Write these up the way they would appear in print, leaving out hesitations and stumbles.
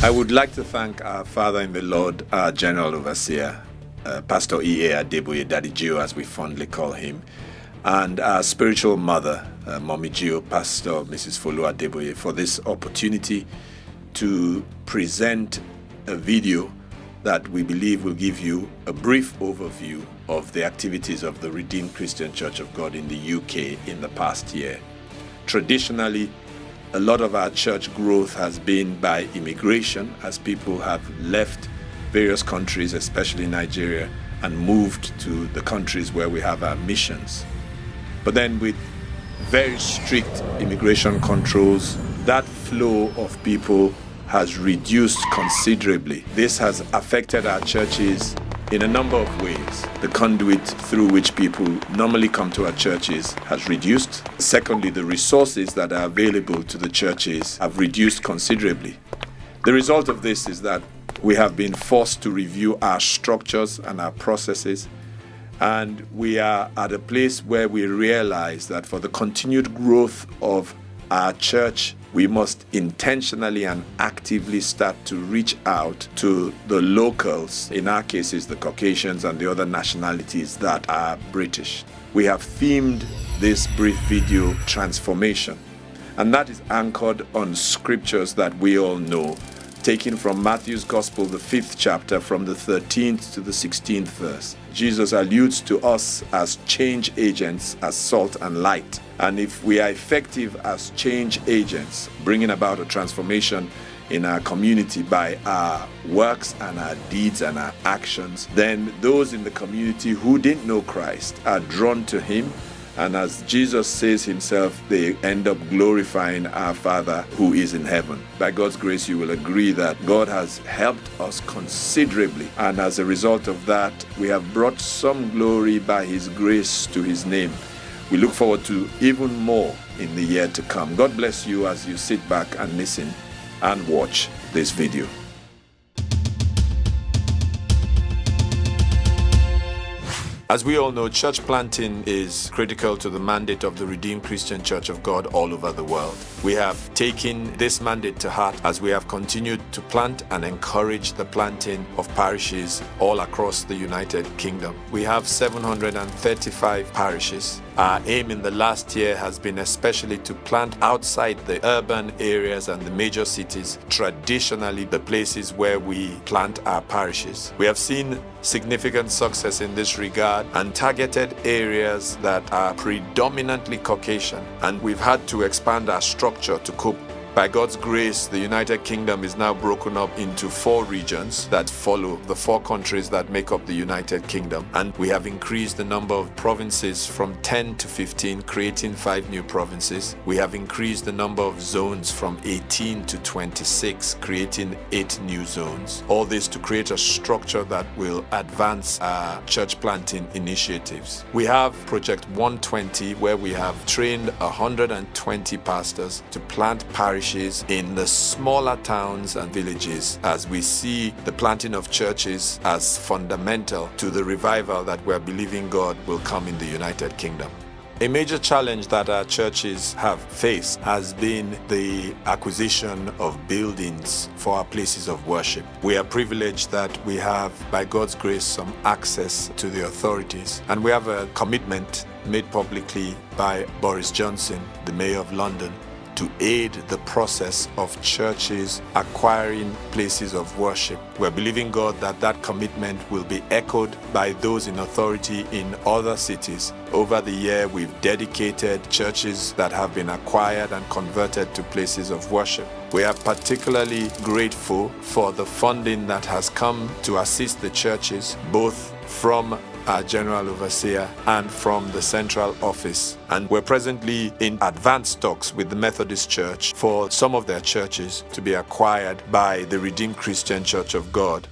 I would like to thank our Father in the Lord, our General Overseer, Pastor E.A. Adeboye, Daddy Gio, as we fondly call him, and our spiritual mother, Mommy Gio, Pastor Mrs. Folu Adeboye, for this opportunity to present a video that we believe will give you a brief overview of the activities of the Redeemed Christian Church of God in the UK in the past year. Traditionally, a lot of our church growth has been by immigration, as people have left various countries, especially Nigeria, and moved to the countries where we have our missions. But then with very strict immigration controls, that flow of people has reduced considerably. This has affected our churches in a number of ways. The conduit through which people normally come to our churches has reduced. Secondly, the resources that are available to the churches have reduced considerably. The result of this is that we have been forced to review our structures and our processes, and we are at a place where we realize that for the continued growth of our church, we must intentionally and actively start to reach out to the locals, in our cases the Caucasians and the other nationalities that are British. We have themed this brief video transformation, and that is anchored on scriptures that we all know, taken from Matthew's Gospel, the 5th chapter, from the 13th to the 16th verse. Jesus alludes to us as change agents, as salt and light. And if we are effective as change agents, bringing about a transformation in our community by our works and our deeds and our actions, then those in the community who didn't know Christ are drawn to him. And as Jesus says himself, they end up glorifying our Father who is in heaven. By God's grace, you will agree that God has helped us considerably. And as a result of that, we have brought some glory by his grace to his name. We look forward to even more in the year to come. God bless you as you sit back and listen and watch this video. As we all know, church planting is critical to the mandate of the Redeemed Christian Church of God all over the world. We have taken this mandate to heart as we have continued to plant and encourage the planting of parishes all across the United Kingdom. We have 735 parishes. Our aim in the last year has been especially to plant outside the urban areas and the major cities, traditionally the places where we plant our parishes. We have seen significant success in this regard and targeted areas that are predominantly Caucasian, and we've had to expand our structure to cope. By God's grace, the United Kingdom is now broken up into 4 regions that follow the 4 countries that make up the United Kingdom. And we have increased the number of provinces from 10 to 15, creating 5 new provinces. We have increased the number of zones from 18 to 26, creating 8 new zones. All this to create a structure that will advance our church planting initiatives. We have Project 120, where we have trained 120 pastors to plant parishes in the smaller towns and villages, as we see the planting of churches as fundamental to the revival that we're believing God will come in the United Kingdom. A major challenge that our churches have faced has been the acquisition of buildings for our places of worship. We are privileged that we have, by God's grace, some access to the authorities, and we have a commitment made publicly by Boris Johnson, the Mayor of London, to aid the process of churches acquiring places of worship. We're believing God that that commitment will be echoed by those in authority in other cities. Over the year, we've dedicated churches that have been acquired and converted to places of worship. We are particularly grateful for the funding that has come to assist the churches, both from our General Overseer and from the central office. And we're presently in advanced talks with the Methodist Church for some of their churches to be acquired by the Redeemed Christian Church of God.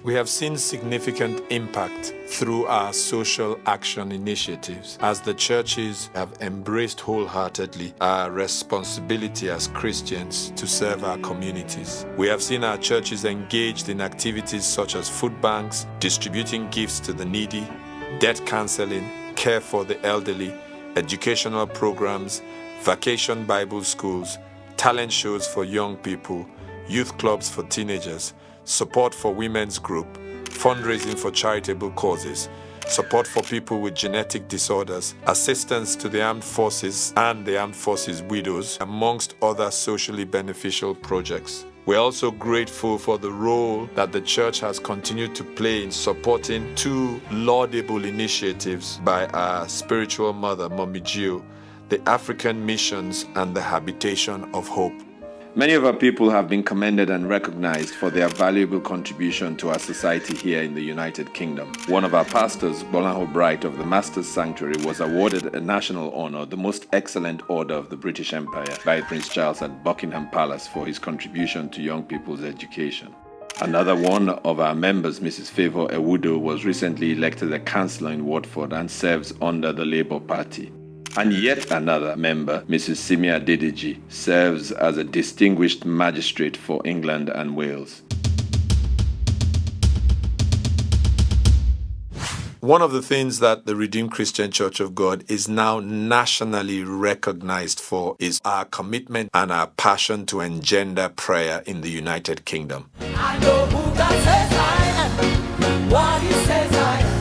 We have seen significant impact through our social action initiatives, as the churches have embraced wholeheartedly our responsibility as Christians to serve our communities. We have seen our churches engaged in activities such as food banks, distributing gifts to the needy, debt counseling, care for the elderly, educational programs, vacation Bible schools, talent shows for young people, youth clubs for teenagers, support for women's group, fundraising for charitable causes, support for people with genetic disorders, assistance to the armed forces and the armed forces widows, amongst other socially beneficial projects. We're also grateful for the role that the church has continued to play in supporting two laudable initiatives by our spiritual mother, Mommy Gio, the African Missions and the Habitation of Hope. Many of our people have been commended and recognized for their valuable contribution to our society here in the United Kingdom. One of our pastors, Bolanho Bright of the Master's Sanctuary, was awarded a national honor, the Most Excellent Order of the British Empire, by Prince Charles at Buckingham Palace for his contribution to young people's education. Another one of our members, Mrs. Favour Ewudo, was recently elected a councillor in Watford and serves under the Labour Party. And yet another member, Mrs. Simia Dedeji, serves as a distinguished magistrate for England and Wales. One of the things that the Redeemed Christian Church of God is now nationally recognized for is our commitment and our passion to engender prayer in the United Kingdom. I know who God says I am, what He says I am.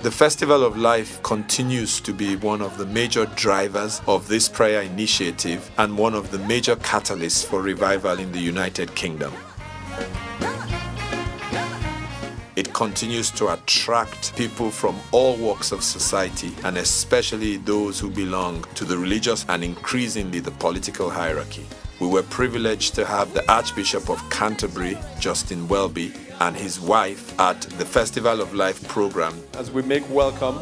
The Festival of Life continues to be one of the major drivers of this prayer initiative and one of the major catalysts for revival in the United Kingdom. It continues to attract people from all walks of society, and especially those who belong to the religious and increasingly the political hierarchy. We were privileged to have the Archbishop of Canterbury, Justin Welby, and his wife at the Festival of Life program. As we make welcome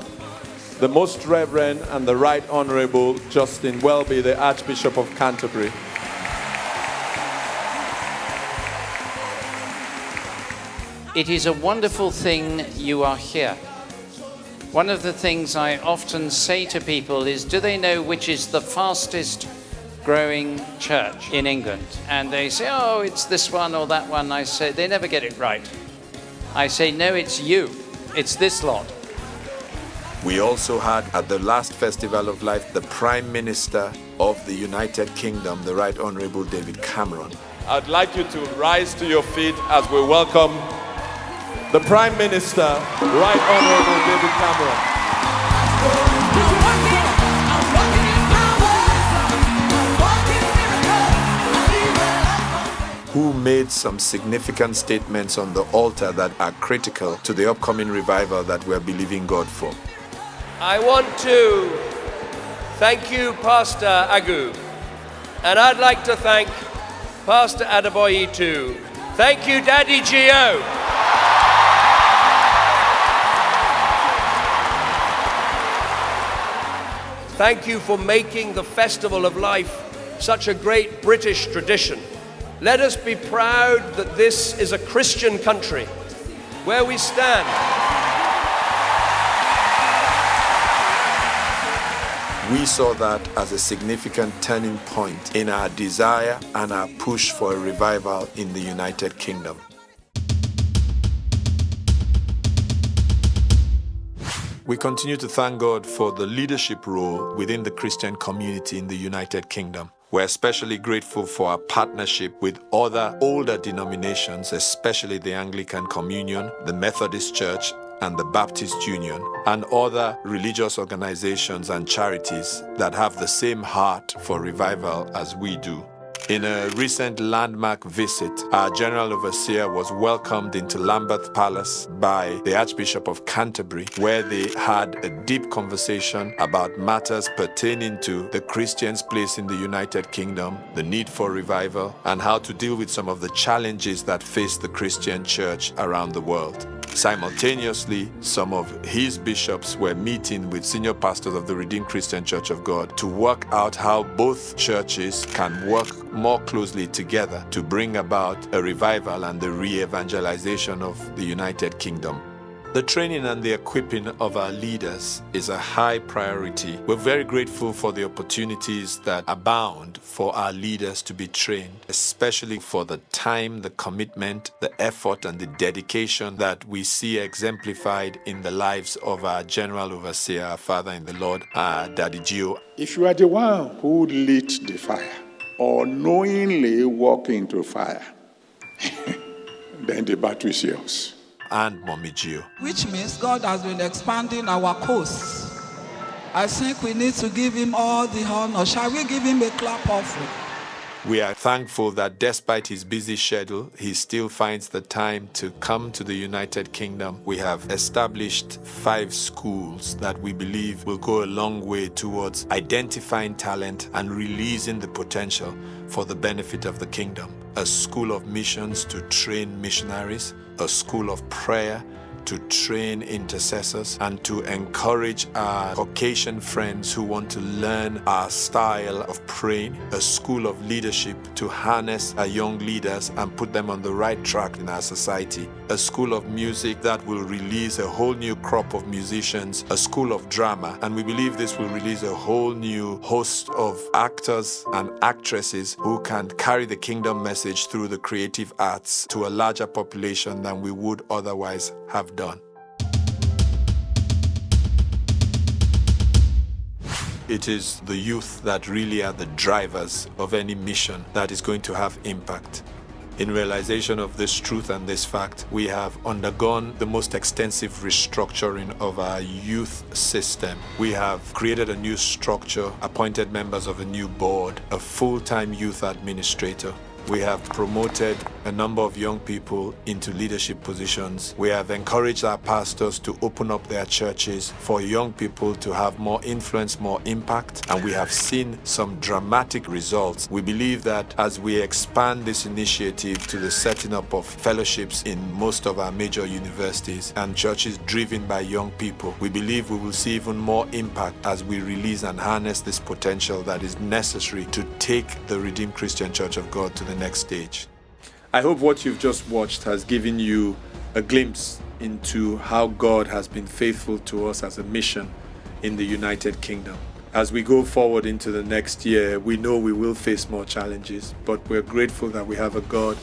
the Most Reverend and the Right Honorable Justin Welby, the Archbishop of Canterbury. It is a wonderful thing you are here. One of the things I often say to people is, do they know which is the fastest growing church in England? And they say, oh, it's this one or that one. I say, they never get it right. I say, no, it's you. It's this lot. We also had at the last Festival of Life the Prime Minister of the United Kingdom, the Right Honourable David Cameron. I'd like you to rise to your feet as we welcome the Prime Minister, Right Honourable David Cameron. Who made some significant statements on the altar that are critical to the upcoming revival that we're believing God for. I want to thank you, Pastor Agu, and I'd like to thank Pastor Adeboye too. Thank you, Daddy Gio. Thank you for making the Festival of Life such a great British tradition. Let us be proud that this is a Christian country where we stand. We saw that as a significant turning point in our desire and our push for a revival in the United Kingdom. We continue to thank God for the leadership role within the Christian community in the United Kingdom. We're especially grateful for our partnership with other older denominations, especially the Anglican Communion, the Methodist Church, and the Baptist Union, and other religious organizations and charities that have the same heart for revival as we do. In a recent landmark visit, our General Overseer was welcomed into Lambeth Palace by the Archbishop of Canterbury, where they had a deep conversation about matters pertaining to the Christians' place in the United Kingdom, the need for revival, and how to deal with some of the challenges that face the Christian church around the world. Simultaneously, some of his bishops were meeting with senior pastors of the Redeemed Christian Church of God to work out how both churches can work more closely together to bring about a revival and the re-evangelization of the United Kingdom. The training and the equipping of our leaders is a high priority. We're very grateful for the opportunities that abound for our leaders to be trained, especially for the time, the commitment, the effort, and the dedication that we see exemplified in the lives of our General Overseer, our Father in the Lord, Daddy Gio. If you are the one who lit the fire or knowingly walk into fire, then the battle is yours. And Mommy Gio. Which means God has been expanding our coast. I think we need to give him all the honor. Shall we give him a clap offering? We are thankful that despite his busy schedule, he still finds the time to come to the United Kingdom. We have established 5 schools that we believe will go a long way towards identifying talent and releasing the potential for the benefit of the kingdom. A school of missions to train missionaries, a school of prayer to train intercessors, and to encourage our Caucasian friends who want to learn our style of praying, a school of leadership to harness our young leaders and put them on the right track in our society, a school of music that will release a whole new crop of musicians, a school of drama, and we believe this will release a whole new host of actors and actresses who can carry the kingdom message through the creative arts to a larger population than we would otherwise have done. It is the youth that really are the drivers of any mission that is going to have impact. In realization of this truth and this fact, we have undergone the most extensive restructuring of our youth system. We have created a new structure, appointed members of a new board, a full-time youth administrator. We have promoted a number of young people into leadership positions. We have encouraged our pastors to open up their churches for young people to have more influence, more impact, and we have seen some dramatic results. We believe that as we expand this initiative to the setting up of fellowships in most of our major universities and churches driven by young people, we believe we will see even more impact as we release and harness this potential that is necessary to take the Redeemed Christian Church of God to the next stage. I hope what you've just watched has given you a glimpse into how God has been faithful to us as a mission in the United Kingdom. As we go forward into the next year, we know we will face more challenges, but we're grateful that we have a God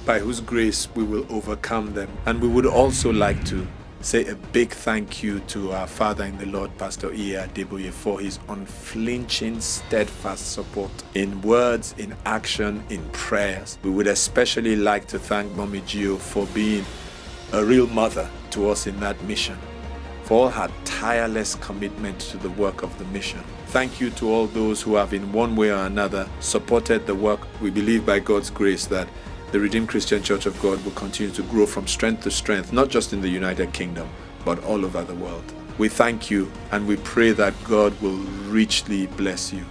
by whose grace we will overcome them. And we would also like to say a big thank you to our Father in the Lord, Pastor Agu, for his unflinching, steadfast support in words, in action, in prayers. We would especially like to thank Mommy Gio for being a real mother to us in that mission, for all her tireless commitment to the work of the mission. Thank you to all those who have in one way or another supported the work. We believe by God's grace that the Redeemed Christian Church of God will continue to grow from strength to strength, not just in the United Kingdom, but all over the world. We thank you and we pray that God will richly bless you.